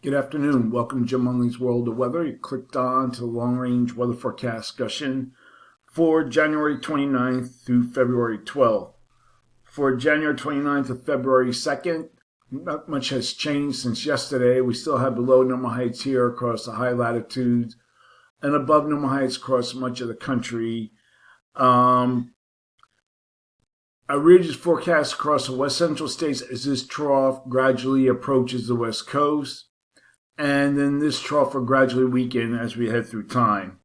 Good afternoon. Welcome to Jim Munley's World of Weather. You clicked on to the long-range weather forecast discussion for January 29th through February 12th. For January 29th to February 2nd, not much has changed since yesterday. We still have below normal heights here across the high latitudes and above normal heights across much of the country. A ridge is forecast across the west central states as this trough gradually approaches the west coast. And then this trough will gradually weaken as we head through time.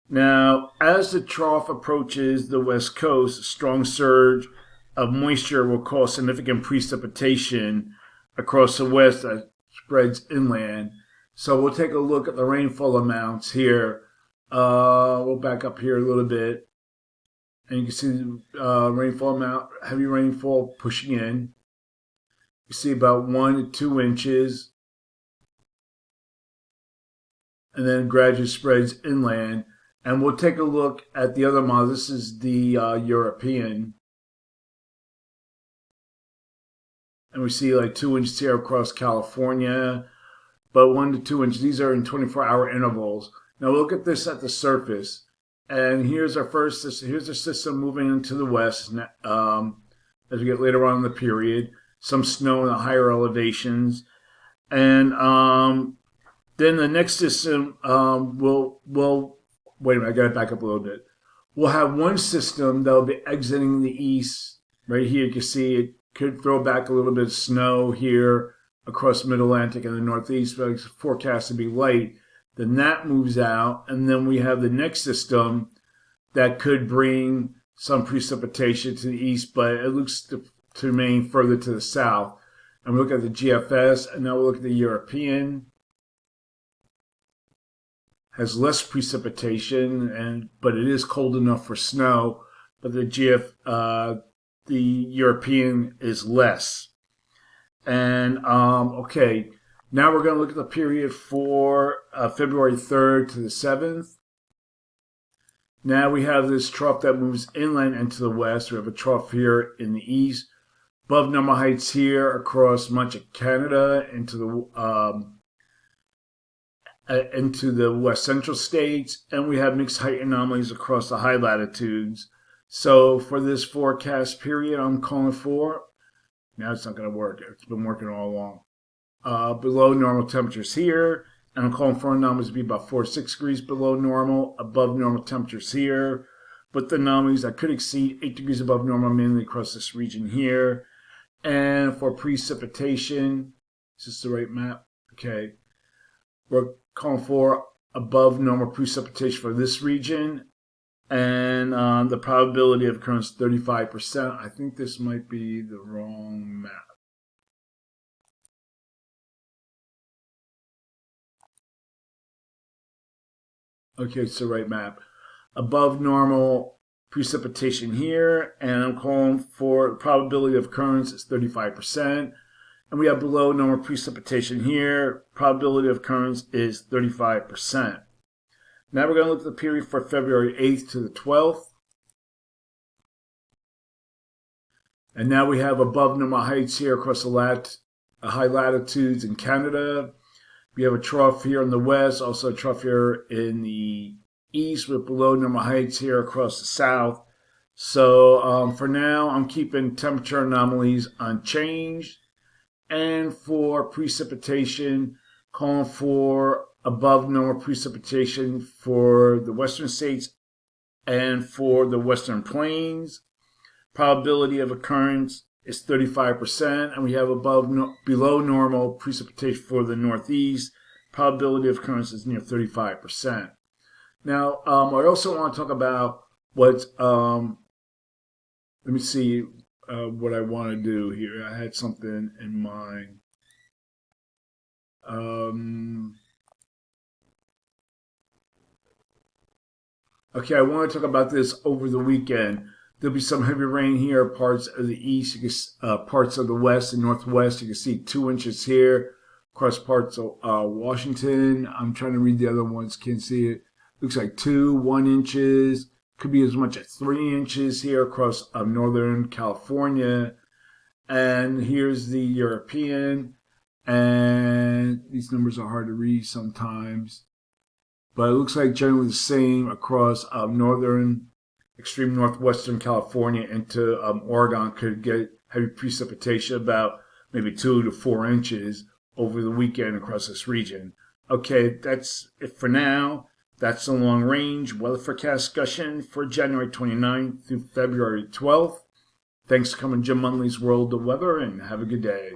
Now, as the trough approaches the west coast, a strong surge of moisture will cause significant precipitation across the west that spreads inland. So we'll take a look at the rainfall amounts here. We'll back up here a little bit. And you can see the rainfall amount, heavy rainfall pushing in. You see about 1 to 2 inches. And then gradually spreads inland. And we'll take a look at the other model. This is the European. And we see like 2 inches here across California, but 1 to 2 inches. These are in 24-hour intervals. Now look at this at the surface. And here's our first system. Here's the system moving into the west as we get later on in the period. Some snow in the higher elevations. And then the next system will wait a minute, I got to back up a little bit. We'll have one system that will be exiting the east. Right here, you can see it could throw back a little bit of snow here across the Mid-Atlantic and the Northeast, but it's forecast to be light. Then that moves out, and then we have the next system that could bring some precipitation to the east, but it looks to remain further to the south. And we look at the GFS, and now we'll look at the European. Has less precipitation, but it is cold enough for snow. But the European is less. And okay, now we're going to look at the period for February 3rd to the 7th. Now we have this trough that moves inland and to the west. We have a trough here in the east. Above normal heights here across much of Canada into the west central states, and we have mixed height anomalies across the high latitudes. So for this forecast period, I'm calling for, now it's not going to work, it's been working all along, below normal temperatures here, and I'm calling for anomalies to be about 4 to 6 degrees below normal, above normal temperatures here, but the anomalies that could exceed 8 degrees above normal, mainly across this region here. And for precipitation, is this the right map? Okay. We're calling for above normal precipitation for this region, and the probability of occurrence 35%. I think this might be the wrong map. Okay, it's the right map. Above normal precipitation here, and I'm calling for probability of occurrence is 35%. And we have below normal precipitation here. Probability of occurrence is 35%. Now we're going to look at the period for February 8th to the 12th. And now we have above normal heights here across the high latitudes in Canada. We have a trough here in the west, also a trough here in the east with below normal heights here across the south. So for now, I'm keeping temperature anomalies unchanged. And for precipitation, calling for above normal precipitation for the western states and for the western plains. Probability of occurrence is 35%, and we have below normal precipitation for the northeast. Probability of occurrence is near 35%. Now, I also want to talk about what, let me see. What I want to do here. I had something in mind. Okay, I want to talk about this over the weekend. There'll be some heavy rain here, parts of the east, parts of the west and northwest. You can see 2 inches here across parts of Washington. I'm trying to read the other ones, can't see it. Looks like 1 inches Could be as much as 3 inches here across Northern California. And here's the European. And these numbers are hard to read sometimes. But it looks like generally the same across northern, extreme northwestern California into Oregon. Could get heavy precipitation, about maybe 2 to 4 inches over the weekend across this region. Okay, that's it for now. That's the long range weather forecast discussion for January 29th through February 12th. Thanks for coming to Jim Munley's World of Weather, and have a good day.